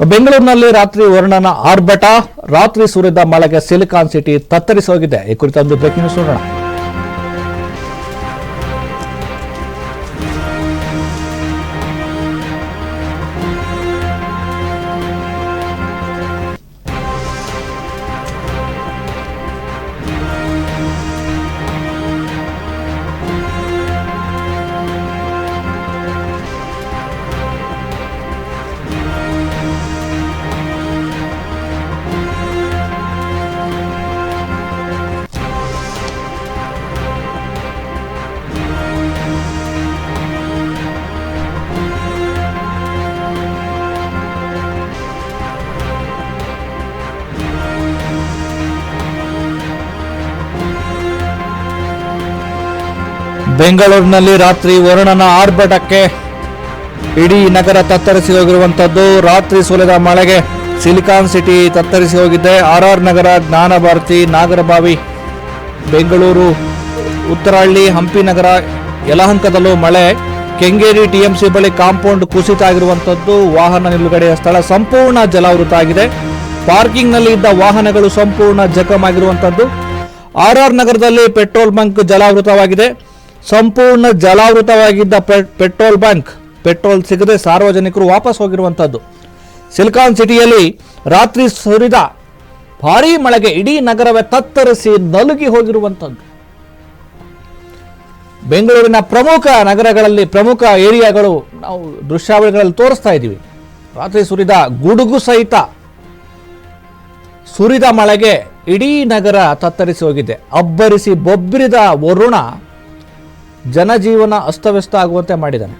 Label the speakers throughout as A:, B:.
A: ಬೆಂಗಳೂರಿನಲ್ಲಿ ರಾತ್ರಿ ವರ್ಣನ ಆರ್ಭಟ, ರಾತ್ರಿ ಸುರಿದ ಮಳೆಗೆ ಸಿಲಿಕಾನ್ ಸಿಟಿ ತತ್ತರಿಸಿ ಹೋಗಿದೆ. ಈ ಕುರಿತಂದು ಬ್ರೇಕಿಂಗ್ ನ್ಯೂಸ್ ನೋಡೋಣ. ಬೆಂಗಳೂರಿನಲ್ಲಿ ರಾತ್ರಿ ವರುಣನ ಆರ್ಭಟಕ್ಕೆ ಇಡೀ ನಗರ ತತ್ತರಿಸಿ ಹೋಗಿರುವಂತದ್ದು. ರಾತ್ರಿ ಸುರಿದ ಮಳೆಗೆ ಸಿಲಿಕಾನ್ ಸಿಟಿ ತತ್ತರಿಸಿ ಹೋಗಿದೆ. ಆರ್ಆರ್ ನಗರ, ಜ್ಞಾನಭಾರತಿ, ನಾಗರಬಾವಿ, ಬೆಂಗಳೂರು, ಉತ್ತರಹಳ್ಳಿ, ಹಂಪಿ ನಗರ, ಯಲಹಂಕದಲ್ಲೂ ಮಳೆ. ಕೆಂಗೇರಿ ಟಿಎಂಸಿ ಬಳಿ ಕಾಂಪೌಂಡ್ ಕುಸಿತ ಆಗಿರುವಂತದ್ದು. ವಾಹನ ನಿಲುಗಡೆಯ ಸ್ಥಳ ಸಂಪೂರ್ಣ ಜಲಾವೃತ ಆಗಿದೆ. ಪಾರ್ಕಿಂಗ್ನಲ್ಲಿ ಇದ್ದ ವಾಹನಗಳು ಸಂಪೂರ್ಣ ಜಖಂ ಆಗಿರುವಂತದ್ದು. ಆರ್ಆರ್ ನಗರದಲ್ಲಿ ಪೆಟ್ರೋಲ್ ಬಂಕ್ ಜಲಾವೃತವಾಗಿದೆ. ಸಂಪೂರ್ಣ ಜಲಾವೃತವಾಗಿದ್ದ ಪೆಟ್ರೋಲ್ ಬಂಕ್, ಪೆಟ್ರೋಲ್ ಸಿಗದೆ ಸಾರ್ವಜನಿಕರು ವಾಪಸ್ ಹೋಗಿರುವಂತದ್ದು. ಸಿಲಿಕಾನ್ ಸಿಟಿಯಲ್ಲಿ ರಾತ್ರಿ ಸುರಿದ ಭಾರೀ ಮಳೆಗೆ ಇಡೀ ನಗರವೇ ತತ್ತರಿಸಿ ನಲುಗಿ ಹೋಗಿರುವಂತದ್ದು. ಬೆಂಗಳೂರಿನ ಪ್ರಮುಖ ನಗರಗಳಲ್ಲಿ, ಪ್ರಮುಖ ಏರಿಯಾಗಳು ನಾವು ದೃಶ್ಯಾವಳಿಗಳಲ್ಲಿ ತೋರಿಸ್ತಾ ಇದ್ದೀವಿ. ರಾತ್ರಿ ಸುರಿದ ಗುಡುಗು ಸಹಿತ ಸುರಿದ ಮಳೆಗೆ ಇಡೀ ನಗರ ತತ್ತರಿಸಿ ಹೋಗಿದೆ. ಅಬ್ಬರಿಸಿ ಬೊಬ್ಬಿರಿದ ವರುಣ ಜನಜೀವನ ಅಸ್ತವ್ಯಸ್ತ ಆಗುವಂತೆ ಮಾಡಿದ್ದಾನೆ.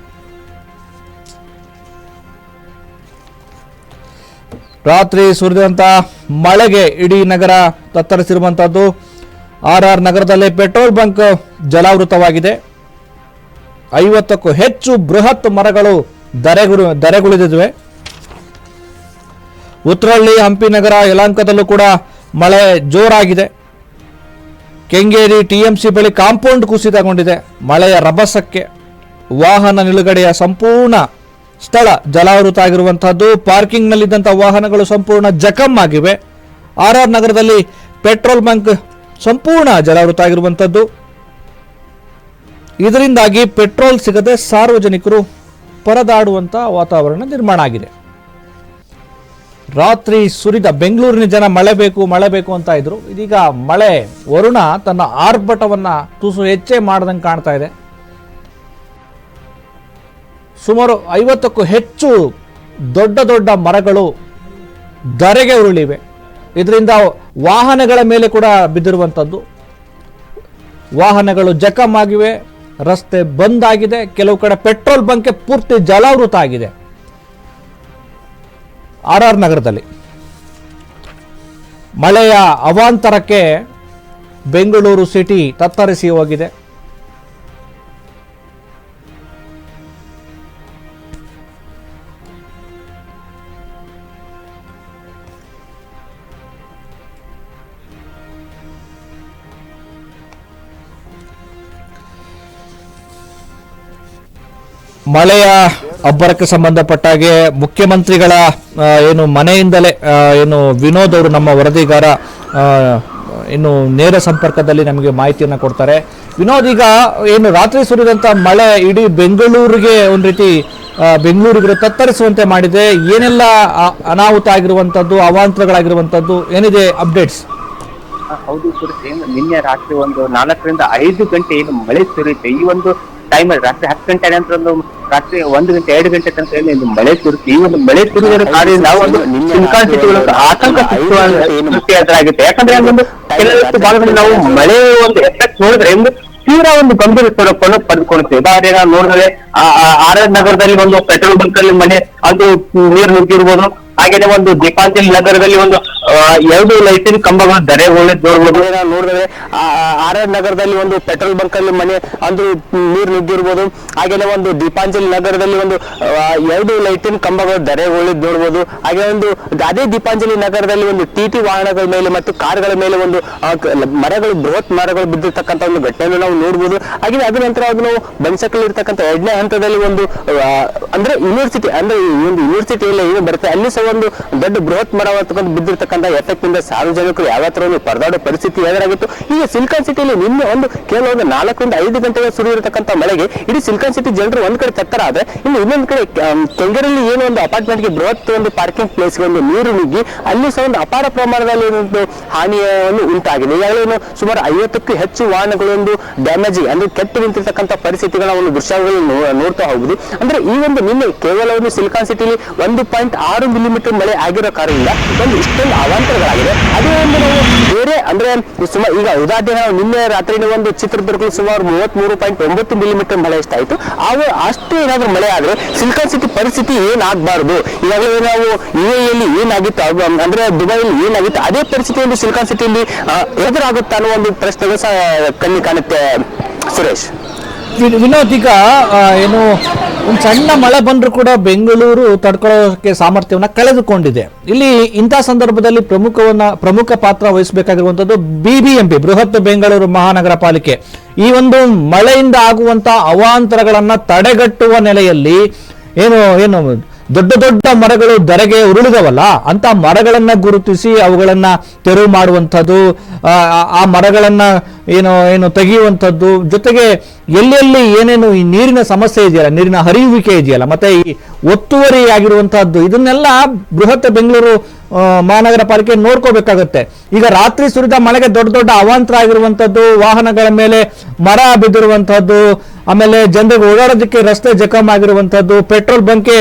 A: ರಾತ್ರಿ ಸುರಿದಂತ ಮಳೆಗೆ ಇಡೀ ನಗರ ತತ್ತರಿಸಿರುವಂತದ್ದು. ಆರ್ಆರ್ ನಗರದಲ್ಲಿ ಪೆಟ್ರೋಲ್ ಬಂಕ್ ಜಲಾವೃತವಾಗಿದೆ. 50ಕ್ಕೂ ಹೆಚ್ಚು ಬೃಹತ್ ಮರಗಳು ಧರೆಗುಳಿದಿವೆ. ಉತ್ತರಹಳ್ಳಿ, ಹಂಪಿ ನಗರ, ಯಲಹಂಕದಲ್ಲೂ ಕೂಡ ಮಳೆ ಜೋರಾಗಿದೆ. ಕೆಂಗೇರಿ ಟಿಎಂಸಿ ಬಳಿ ಕಾಂಪೌಂಡ್ ಕುಸಿತಗೊಂಡಿದೆ. ಮಳೆಯ ರಭಸಕ್ಕೆ ವಾಹನ ನಿಲುಗಡೆಯ ಸಂಪೂರ್ಣ ಸ್ಥಳ ಜಲಾವೃತ ಆಗಿರುವಂತಹದ್ದು. ಪಾರ್ಕಿಂಗ್ನಲ್ಲಿದ್ದಂಥ ವಾಹನಗಳು ಸಂಪೂರ್ಣ ಜಖಂ ಆಗಿವೆ. ಆರ್ಆರ್ ನಗರದಲ್ಲಿ ಪೆಟ್ರೋಲ್ ಬಂಕ್ ಸಂಪೂರ್ಣ ಜಲಾವೃತ ಆಗಿರುವಂತದ್ದು. ಇದರಿಂದಾಗಿ ಪೆಟ್ರೋಲ್ ಸಿಗದೆ ಸಾರ್ವಜನಿಕರು ಪರದಾಡುವಂತ ವಾತಾವರಣ ನಿರ್ಮಾಣ ಆಗಿದೆ. ರಾತ್ರಿ ಸುರಿದ ಬೆಂಗಳೂರಿನ ಜನ ಮಳೆ ಬೇಕು ಅಂತ ಇದ್ರು. ಇದೀಗ ಮಳೆ ವರುಣ ತನ್ನ ಆರ್ಭಟವನ್ನ ತುಸು ಹೆಚ್ಚೆ ಮಾಡದಂಗೆ ಕಾಣ್ತಾ ಇದೆ. ಸುಮಾರು 50ಕ್ಕೂ ಹೆಚ್ಚು ದೊಡ್ಡ ಮರಗಳು ಧರೆಗೆ ಉರುಳಿವೆ. ಇದರಿಂದ ವಾಹನಗಳ ಮೇಲೆ ಕೂಡ ಬಿದ್ದಿರುವಂಥದ್ದು. ವಾಹನಗಳು ಜಖಂ ಆಗಿವೆ. ರಸ್ತೆ ಬಂದ್ ಆಗಿದೆ. ಕೆಲವು ಕಡೆ ಪೆಟ್ರೋಲ್ ಬಂಕ್ ಪೂರ್ತಿ ಜಲಾವೃತ ಆಗಿದೆ. ಆರ್ಆರ್ ನಗರದಲ್ಲಿ ಮಳೆಯ ಅವಾಂತರಕ್ಕೆ ಬೆಂಗಳೂರು ಸಿಟಿ ತತ್ತರಿಸಿ ಹೋಗಿದೆ. ಮಳೆಯ ಅಬ್ಬರಕ್ಕೆ ಸಂಬಂಧಪಟ್ಟ ಹಾಗೆ ಮುಖ್ಯಮಂತ್ರಿಗಳ ಏನು ಮನೆಯಿಂದಲೇ ಏನು ವಿನೋದ್ ಅವರು, ನಮ್ಮ ವರದಿಗಾರ, ಇನ್ನು ನೇರ ಸಂಪರ್ಕದಲ್ಲಿ ನಮಗೆ ಮಾಹಿತಿಯನ್ನು ಕೊಡ್ತಾರೆ. ವಿನೋದ್, ಈಗ ಏನು ರಾತ್ರಿ ಸುರಿದಂತ ಮಳೆ ಇಡೀ ಬೆಂಗಳೂರಿಗೆ ಒಂದು ರೀತಿ ಬೆಂಗಳೂರಿಗೆ ತತ್ತರಿಸುವಂತೆ ಮಾಡಿದೆ. ಏನೆಲ್ಲ ಅನಾಹುತ ಆಗಿರುವಂತದ್ದು, ಅವಾಂತರಗಳಾಗಿರುವಂತದ್ದು ಏನಿದೆ ಅಪ್ಡೇಟ್ಸ್?
B: ಹೌದು ಸುರೇಶ್, ನಿನ್ನೆ ರಾತ್ರಿ ಒಂದು 4 ರಿಂದ 5 ಗಂಟೆ ಏನು ಮಳೆ ಸುರಿಯುತ್ತೆ. ಈ ಒಂದು ಟೈಮ್ ಅಲ್ಲಿ ರಾತ್ರಿ 10 ಗಂಟೆ ನಂತರ ಒಂದು ರಾತ್ರಿ 1 ಗಂಟೆ 2 ಗಂಟೆ ತನಕ ಏನು ಮಳೆ ಸುರಿಯುತ್ತೆ. ಈ ಒಂದು ಮಳೆ ಸುರಿಯೋದ್ರ ಕಾರಣದಿಂದ ಒಂದು ಸಿಲಿಕಾನ್ ಸಿಟಿ ಆತಂಕ ಸೃಷ್ಟಿಯಾಗಿರುತ್ತೆ. ಯಾಕಂದ್ರೆ ಒಂದು ಕೆಲವಷ್ಟು ಭಾಗದಲ್ಲಿ ನಾವು ಮಳೆ ಒಂದು ಎಫೆಕ್ಟ್ ನೋಡಿದ್ರೆ ಒಂದು ತೀರಾ ಒಂದು ಗಂಭೀರ ಸ್ವರೂಪವನ್ನು ಪಡೆದುಕೊಳ್ಳುತ್ತೆ. ಉದಾಹರಣೆಗೆ ನೋಡಿದ್ರೆ ಆರ್ಆರ್ ನಗರದಲ್ಲಿ ಒಂದು ಪೆಟ್ರೋಲ್ ಬಂಕ್ ಅಲ್ಲಿ ಮನೆ ಅದು ನೀರು ನುಗ್ಗಿರ್ಬೋದು. ಹಾಗೇನೆ ಒಂದು ದೀಪಾಂಜಲಿ ನಗರದಲ್ಲಿ ಒಂದು 2 ಲೈಟಿನ ಕಂಬಗಳು ಧರೆಗುಳಿ ನೋಡ್ಬೋದು. ನೋಡಿದ್ರೆ ಆರ್ಆರ್ ನಗರದಲ್ಲಿ ಒಂದು ಪೆಟ್ರೋಲ್ ಬಂಕ್ ಅಲ್ಲಿ ಮನೆ ಅಂದ್ರೆ ನೀರು ನುಗ್ಗಿರ್ಬೋದು. ಹಾಗೇನೆ ಒಂದು ದೀಪಾಂಜಲಿ ನಗರದಲ್ಲಿ ಒಂದು 2 ಲೈಟಿನ ಕಂಬಗಳು ಧರೆಗುಳಿ ನೋಡ್ಬೋದು. ಹಾಗೆ ಒಂದು ಅದೇ ದೀಪಾಂಜಲಿ ನಗರದಲ್ಲಿ ಒಂದು ಟಿಟಿ ವಾಹನಗಳ ಮೇಲೆ ಮತ್ತು ಕಾರ್ಗಳ ಮೇಲೆ ಒಂದು ಮರಗಳು, ಬೃಹತ್ ಮರಗಳು ಬಿದ್ದಿರ್ತಕ್ಕಂಥ ಒಂದು ಘಟನೆಯನ್ನು ನಾವು ನೋಡ್ಬೋದು. ಹಾಗೆ ಅದ ನಂತರ ಅದು ನಾವು ಬನ್ಸಕಲ್ ಇರ್ತಕ್ಕಂಥ 2ನೇ ಹಂತದಲ್ಲಿ ಒಂದು ಅಂದ್ರೆ ಯೂನಿವರ್ಸಿಟಿ, ಅಂದ್ರೆ ಈ ಒಂದು ಯೂನಿವರ್ಸಿಟಿ ಎಲ್ಲ ಏನು ಬರುತ್ತೆ ಅಲ್ಲಿ ಸಹ ಒಂದು ದೊಡ್ಡ ಬೃಹತ್ ಮರ ಬಿದ್ದಿರ್ತಕ್ಕಂಥ ಎಫೆಕ್ಟ್ ಇಂದ ಸಾರ್ವಜನಿಕರು ಯಾವ ತರ ಒಂದು ಪರದಾಡೋ ಪರಿಸ್ಥಿತಿ ಎದುರಾಗಿತ್ತು. ಈಗ ಸಿಲಿಕಾನ್ ಸಿಟಿಯಲ್ಲಿ ನಿನ್ನೆ ಕೇವಲ ಒಂದು 4 ರಿಂದ 5 ಗಂಟೆಗೆ ಸುರಿದಿರತಕ್ಕಂಥ ಮಳೆಗೆ ಇಡೀ ಸಿಲಿಕಾನ್ ಸಿಟಿ ಜನರು ಒಂದ್ ಕಡೆ ತತ್ತರ ಆದ್ರೆ, ಇನ್ನು ಇನ್ನೊಂದ್ ಕಡೆ ಕೆಂಗೇರಿಯಲ್ಲಿ ಏನು ಒಂದು ಅಪಾರ್ಟ್ಮೆಂಟ್ ಗೆ ಬೃಹತ್ ಒಂದು ಪಾರ್ಕಿಂಗ್ ಪ್ಲೇಸ್ ಒಂದು ನೀರು ನುಗ್ಗಿ ಅಲ್ಲಿ ಸಹ ಒಂದು ಅಪಾರ ಪ್ರಮಾಣದಲ್ಲಿ ಒಂದು ಹಾನಿಯನ್ನು ಉಂಟಾಗಿದೆ. ಈಗಾಗಲೇ ಸುಮಾರು 50ಕ್ಕೂ ಹೆಚ್ಚು ವಾಹನಗಳು ಒಂದು ಡ್ಯಾಮೇಜ್ ಅಂದ್ರೆ ಕೆಟ್ಟು ನಿಂತಿರ್ತಕ್ಕಂಥ ಪರಿಸ್ಥಿತಿಗಳ ಒಂದು ದೃಶ್ಯಗಳನ್ನು ನೋಡ್ತಾ ಹೋಗುದು. ಅಂದ್ರೆ ಈ ಒಂದು ನಿನ್ನೆ ಕೇವಲ ಒಂದು ಸಿಲಿಕಾನ್ ಸಿಟಿಲಿ 1.6 ಮಿಲಿಮೀಟರ್ ಮಳೆ ಆಗಿರೋ ಕಾರಣದಿಂದ ಒಂದು ಇಷ್ಟೊಂದು ಅವಾಂತರಗಳಾಗಿದೆ. ಅದೇ ಒಂದು ನಾವು ಬೇರೆ ಅಂದ್ರೆ ಸುಮಾರು ಈಗ ಉದಾಹರಣೆ ನಾವು ನಿನ್ನೆ ರಾತ್ರಿ ಒಂದು ಚಿತ್ರದುರ್ಗದಲ್ಲಿ ಸುಮಾರು 33.9 ಮಿಲಿಮೀಟರ್ ಮಳೆ ಎಷ್ಟಾಯ್ತು. ಅಷ್ಟು ಏನಾದ್ರೂ ಮಳೆ ಆದ್ರೆ ಸಿಲಿಕಾನ್ ಸಿಟಿ ಪರಿಸ್ಥಿತಿ ಏನಾಗಬಾರ್ದು. ಈಗಾಗಲೇ ನಾವು ಯುಎಇಯಲ್ಲಿ ಏನಾಗಿತ್ತು ಅಂದ್ರೆ ದುಬೈಲಿ ಏನಾಗಿತ್ತು ಅದೇ ಪರಿಸ್ಥಿತಿ ಒಂದು ಸಿಲಿಕಾನ್ ಸಿಟಿಯಲ್ಲಿ ಎದುರಾಗುತ್ತಾ ಅನ್ನೋ ಒಂದು ಪ್ರಶ್ನೆಗಳು ಸಹ ಕಣ್ಣಿ ಕಾಣುತ್ತೆ ಸುರೇಶ್.
A: ವಿನೋದ್, ಈಗ ಏನು ಒಂದು ಸಣ್ಣ ಮಳೆ ಬಂದರೂ ಕೂಡ ಬೆಂಗಳೂರು ತಡ್ಕೊಳ್ಳೋಕೆ ಸಾಮರ್ಥ್ಯವನ್ನು ಕಳೆದುಕೊಂಡಿದೆ. ಇಲ್ಲಿ ಇಂಥ ಸಂದರ್ಭದಲ್ಲಿ ಪ್ರಮುಖ ಪಾತ್ರ ವಹಿಸಬೇಕಾಗಿರುವಂಥದ್ದು BBMP, ಬೃಹತ್ ಬೆಂಗಳೂರು ಮಹಾನಗರ ಪಾಲಿಕೆ. ಈ ಒಂದು ಮಳೆಯಿಂದ ಆಗುವಂತ ಅವಾಂತರಗಳನ್ನ ತಡೆಗಟ್ಟುವ ನೆಲೆಯಲ್ಲಿ ಏನು ದೊಡ್ಡ ದೊಡ್ಡ ಮರಗಳು ಧರೆಗೆ ಉರುಳಿದವಲ್ಲ ಅಂತ ಮರಗಳನ್ನ ಗುರುತಿಸಿ ಅವುಗಳನ್ನ ತೆರವು ಮಾಡುವಂಥದ್ದು, ಆ ಮರಗಳನ್ನ ಏನು ತೆಗೆಯುವಂಥದ್ದು, ಜೊತೆಗೆ ಎಲ್ಲೆಲ್ಲಿ ಏನೇನು ಈ ನೀರಿನ ಸಮಸ್ಯೆ ಇದೆಯಲ್ಲ, ನೀರಿನ ಹರಿಯುವಿಕೆ ಇದೆಯಲ್ಲ, ಮತ್ತೆ ಈ ಒತ್ತುವರಿ ಆಗಿರುವಂತಹದ್ದು, ಇದನ್ನೆಲ್ಲ ಬೃಹತ್ ಬೆಂಗಳೂರು ಮಹಾನಗರ ಪಾಲಿಕೆ ನೋಡ್ಕೋಬೇಕಾಗತ್ತೆ. ಈಗ ರಾತ್ರಿ ಸುರಿದ ಮಳೆಗೆ ದೊಡ್ಡ ದೊಡ್ಡ ಅವಾಂತರ ಆಗಿರುವಂತದ್ದು, ವಾಹನಗಳ ಮೇಲೆ ಮರ ಬಿದ್ದಿರುವಂತಹದ್ದು, ಆಮೇಲೆ ಜನರಿಗೆ ಓಡಾಡೋದಕ್ಕೆ ರಸ್ತೆ ಜಖಮ್ ಆಗಿರುವಂತಹದ್ದು, ಪೆಟ್ರೋಲ್ ಬಂಕ್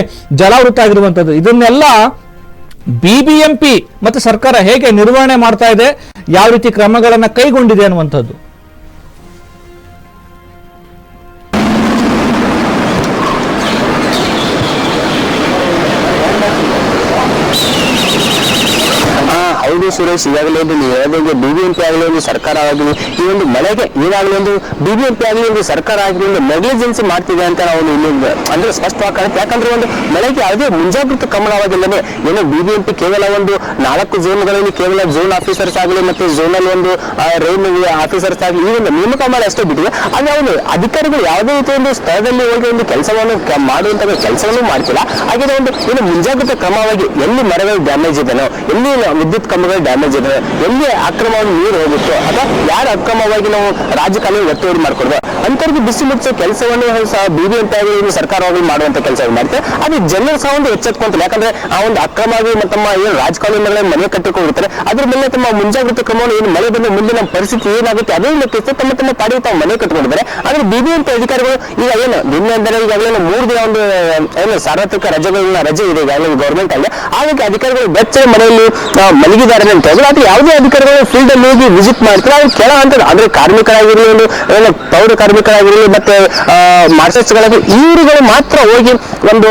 A: ಜಲಾವೃತ ಆಗಿರುವಂತದ್ದು, ಇದನ್ನೆಲ್ಲ BBMP ಮತ್ತೆ ಸರ್ಕಾರ ಹೇಗೆ ನಿರ್ವಹಣೆ ಮಾಡ್ತಾ ಇದೆ, ಯಾವ ರೀತಿ ಕ್ರಮಗಳನ್ನ ಕೈಗೊಂಡಿದೆ ಅನ್ನುವಂಥದ್ದು.
B: ಹೌದು ಸುರೇಶ್, ಈಗಾಗಲೇ BBMP ಆಗಲಿ ಒಂದು ಸರ್ಕಾರ ಆಗಲಿ ಈ ಒಂದು ಮಳೆಗೆ ಈಗಾಗಲೇ ಒಂದು BBMP ಆಗಲಿ ಒಂದು ಸರ್ಕಾರ ಆಗಲಿ ಒಂದು ನೆಗ್ಲಿಜೆನ್ಸಿ ಮಾಡ್ತಿದೆ ಅಂತ ನಾವು ಇಲ್ಲಿ ಅಂದ್ರೆ ಸ್ಪಷ್ಟವಾಗಿ ಕಾಣುತ್ತೆ. ಯಾಕಂದ್ರೆ ಒಂದು ಮಳೆಗೆ ಯಾವುದೇ ಮುಂಜಾಗ್ರತಾ ಕ್ರಮವಾಗಿಲ್ಲದೆ ಏನು BBMP ಕೇವಲ ಒಂದು 4 ಝೋನ್ಗಳಲ್ಲಿ ಕೇವಲ ಝೋನ್ ಆಫೀಸರ್ಸ್ ಆಗಲಿ ಮತ್ತೆ ಝೋನಲ್ಲಿ ಒಂದು ರೈಲ್ವೆ ಆಫೀಸರ್ಸ್ ಆಗಲಿ ಈ ಒಂದು ನೇಮಕ ಮಾಡಿ ಅಷ್ಟೇ ಬಿಟ್ಟಿದೆ. ಆದ್ರೆ ಅವರು ಅಧಿಕಾರಿಗಳು ಯಾವುದೇ ರೀತಿ ಒಂದು ಸ್ಥಳದಲ್ಲಿ ಹೋಗಿ ಒಂದು ಕೆಲಸವನ್ನು ಮಾಡುವಂತ ಕೆಲಸವನ್ನು ಮಾಡ್ತಿಲ್ಲ. ಹಾಗೆ ಒಂದು ಏನು ಮುಂಜಾಗ್ರತಾ ಕ್ರಮವಾಗಿ ಎಲ್ಲಿ ಮರಗಳು ಡ್ಯಾಮೇಜ್ ಇದೆನೋ, ಎಲ್ಲಿ ವಿದ್ಯುತ್ ಕಂಬಗಳು ಡ್ಯಾಮೇಜ್ ಇದೆ, ಎಲ್ಲಿ ಅಕ್ರಮವಾಗಿ ನೀರು ಹೋಗುತ್ತೋ ಅಥವಾ ಯಾರು ಅಕ್ರಮವಾಗಿ ನಾವು ರಾಜಕಾಲುವೆ ಒತ್ತುವರಿ ಮಾಡ್ಕೊಡ್ಬೋ ಅಂತವ್ರಿಗೆ ಬಿಸಿ ಮುಟ್ಟಿಸೋ ಕೆಲಸವನ್ನು ಸಹ BBMP ಆಗಲಿ ಸರ್ಕಾರವಾಗಿ ಮಾಡುವಂತ ಕೆಲಸ ಮಾಡ್ತಾರೆ. ಅದು ಜನರು ಸಹ ಒಂದು ಎಚ್ಚೆತ್ಕೊಂತಾರೆ. ಯಾಕಂದ್ರೆ ಆ ಒಂದು ಅಕ್ರಮವಾಗಿ ತಮ್ಮ ಏನು ರಾಜಕಾಲುವೆ ಮನೆ ಕಟ್ಟಿಕೊಂಡಿರ್ತಾರೆ, ಅದ್ರ ಮೇಲೆ ತಮ್ಮ ಮುಂಜಾಗ್ರತಾ ಕ್ರಮವನ್ನು ಏನು ಮಳೆ ಬಂದು ಮುಂದೆ ನಮ್ಮ ಪರಿಸ್ಥಿತಿ ಏನಾಗುತ್ತೆ ಅದೇ ಲೆಕ್ಕಿಸಿ ತಮ್ಮ ಪಾಡಿಗೆ ತಾವು ಮನೆ ಕಟ್ಟಿಕೊಂಡಿದ್ದಾರೆ. ಆದ್ರೆ BBMP ಅಧಿಕಾರಿಗಳು ಈಗ ಏನು ನಿನ್ನೆ ಅಂದರೆ ಈಗಾಗಲೇ 3 ದಿನ ಒಂದು ಏನು ಸಾರ್ವತ್ರಿಕ ರಜೆ ಇದೆ ಈಗಾಗಲೇ ಗೌರ್ಮೆಂಟ್ ಅಲ್ಲಿ, ಹಾಗಾಗಿ ಅಧಿಕಾರಿಗಳು ಬೆಚ್ಚ ಮನೆಯಲ್ಲಿ ಮಲಗಿದ್ದಾರೆ ಅಂತ ಹೇಳಿದ್ರೆ, ಅದು ಯಾವುದೇ ಅಧಿಕಾರಿಗಳು ಫೀಲ್ಡ್ ಅಲ್ಲಿ ಹೋಗಿ ವಿಸಿಟ್ ಮಾಡ್ತಾರೆ. ಅವ್ರು ಕೆಳ ಹಂತದ ಅಂದ್ರೆ ಕಾರ್ಮಿಕರಾಗಿರಲಿ, ಒಂದು ಪೌರ ಕಾರ್ಮಿಕರಾಗಿರಲಿ ಮತ್ತೆ ಮಾರ್ಷಲ್ಸ್ ಗಳಾಗಿ ಇವರುಗಳು ಮಾತ್ರ ಹೋಗಿ ಒಂದು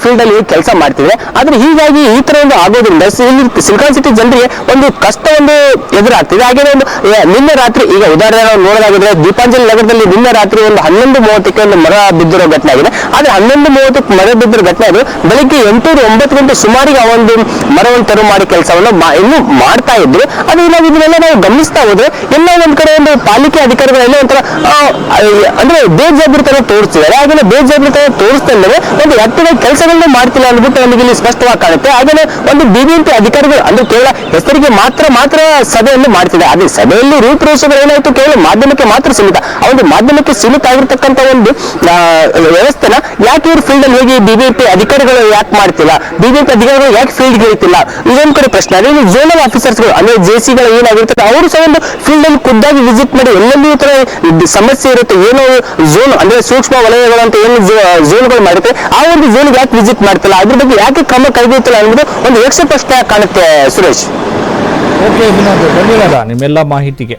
B: ಫೀಲ್ಡ್ ಅಲ್ಲಿ ಕೆಲಸ ಮಾಡ್ತಿದ್ರೆ. ಆದ್ರೆ ಹೀಗಾಗಿ ಈ ತರ ಒಂದು ಆಗೋದ್ರಿಂದ ಸಿಲಿಕಾನ್ ಸಿಟಿ ಜನರಿಗೆ ಒಂದು ಕಷ್ಟ ಒಂದು ಎದುರಾಗ್ತಿದೆ. ಹಾಗೆ ಒಂದು ನಿನ್ನೆ ರಾತ್ರಿ ಈಗ ಉದಾಹರಣೆ ನಾವು ನೋಡೋದಾಗಿದ್ರೆ ದೀಪಾಂಜಲಿ ನಗರದಲ್ಲಿ ನಿನ್ನೆ ರಾತ್ರಿ ಒಂದು 11:30ಕ್ಕೆ ಒಂದು ಮರ ಬಿದ್ದಿರೋ ಘಟನೆ ಆಗಿದೆ. ಆದ್ರೆ 11:30ಕ್ಕೆ ಮರ ಬಿದ್ದಿರೋ ಘಟನೆ ಅದು ಬೆಳಿಗ್ಗೆ 8-9 ಗಂಟೆ ಸುಮಾರಿಗೆ ಆ ಒಂದು ಮರವನ್ನು ತೆರವು ಮಾಡಿ ಕೆಲಸವನ್ನು ಇನ್ನೂ ಮಾಡ್ತಾ ಇದ್ರು. ಅದು ಇದನ್ನೆಲ್ಲ ನಾವು ಗಮನಿಸ್ತಾ ಹೋದ್ರೆ ಎಲ್ಲ ಒಂದ್ ಕಡೆ ಒಂದು ಪಾಲಿಕೆ ಅಧಿಕಾರಿಗಳೆಲ್ಲ ಒಂಥರ ಅಂದ್ರೆ ಬೇಜಾಬ್ರಿತನ ತೋರಿಸ್ತಿದ್ದಾರೆ. ಹಾಗೆ ಬೇಜಾಬ್ರಿತನ ತೋರಿಸ್ತಾ ಒಂದು ಎತ್ತರದ ಕೆಲಸಗಳನ್ನ ಮಾಡ್ತಿಲ್ಲ ಅಂದ್ಬಿಟ್ಟು ನಮಗೆ ಇಲ್ಲಿ ಸ್ಪಷ್ಟವಾಗಿ ಕಾಣುತ್ತೆ. ಹಾಗೆ ಒಂದು BBMP ಅಧಿಕಾರಿಗಳು ಅಂದ್ರೆ ಕೇವಲ ಹೆಸರಿಗೆ ಮಾತ್ರ ಸಭೆಯನ್ನು ಮಾಡ್ತಿದೆ. ಅದೇ ಸಭೆಯಲ್ಲಿ ರೂಪುರೇಷೆಗಳು ಏನಾಯ್ತು ಕೇವಲ ಮಾಧ್ಯಮಕ್ಕೆ ಮಾತ್ರ ಸೀಮಿತ. ಆ ಒಂದು ಮಾಧ್ಯಮಕ್ಕೆ ಸೀಮಿತ ಆಗಿರ್ತಕ್ಕಂಥ ಒಂದು ವ್ಯವಸ್ಥೆನ ಯಾಕೆ ಇವರು ಫೀಲ್ಡ್ ಅಲ್ಲಿ ಹೋಗಿ BBMP ಅಧಿಕಾರಿಗಳು ಯಾಕೆ ಮಾಡ್ತಿಲ್ಲ, BBMP ಅಧಿಕಾರಿಗಳು ಯಾಕೆ ಫೀಲ್ಡ್ ಇರ್ತಿಲ್ಲ, ಇದೊಂದು ಕಡೆ ಪ್ರಶ್ನೆ. ಅದೇ ಝೋನಲ್ ಆಫೀಸರ್ಸ್ಗಳು ಅಂದ್ರೆ JCಗಳು ಏನಾಗಿರ್ತದೆ ಅವರು ಸಹ ಒಂದು ಫೀಲ್ಡ್ ಅಲ್ಲಿ ಖುದ್ದಾಗಿ ವಿಸಿಟ್ ಮಾಡಿ ಎಲ್ಲೆಲ್ಲಿ ಈ ತರ ಸಮಸ್ಯೆ ಇರುತ್ತೆ, ಏನೋ ಝೋನ್ ಅಂದ್ರೆ ಸೂಕ್ಷ್ಮ ವಲಯಗಳು ಅಂತ ಏನು ಝೋನ್ಗಳು ಮಾಡುತ್ತೆ ಆ ಒಂದು ಝೋನ್ಗೆ ಯಾಕೆ ವಿಸಿಟ್ ಮಾಡ್ತಿಲ್ಲ, ಅದ್ರ ಬಗ್ಗೆ ಯಾಕೆ ಕ್ರಮ ಕೈಗೊಳ್ತಿಲ್ಲ ಅನ್ನೋದು ಒಂದು ಯಕ್ಷ ಪ್ರಶ್ನೆ ಕಾಣುತ್ತೆ ಸುರೇಶ್.
A: ಓಕೆ ವಿನೋದ್, ಧನ್ಯವಾದ ನಿಮ್ಮೆಲ್ಲ ಮಾಹಿತಿಗೆ.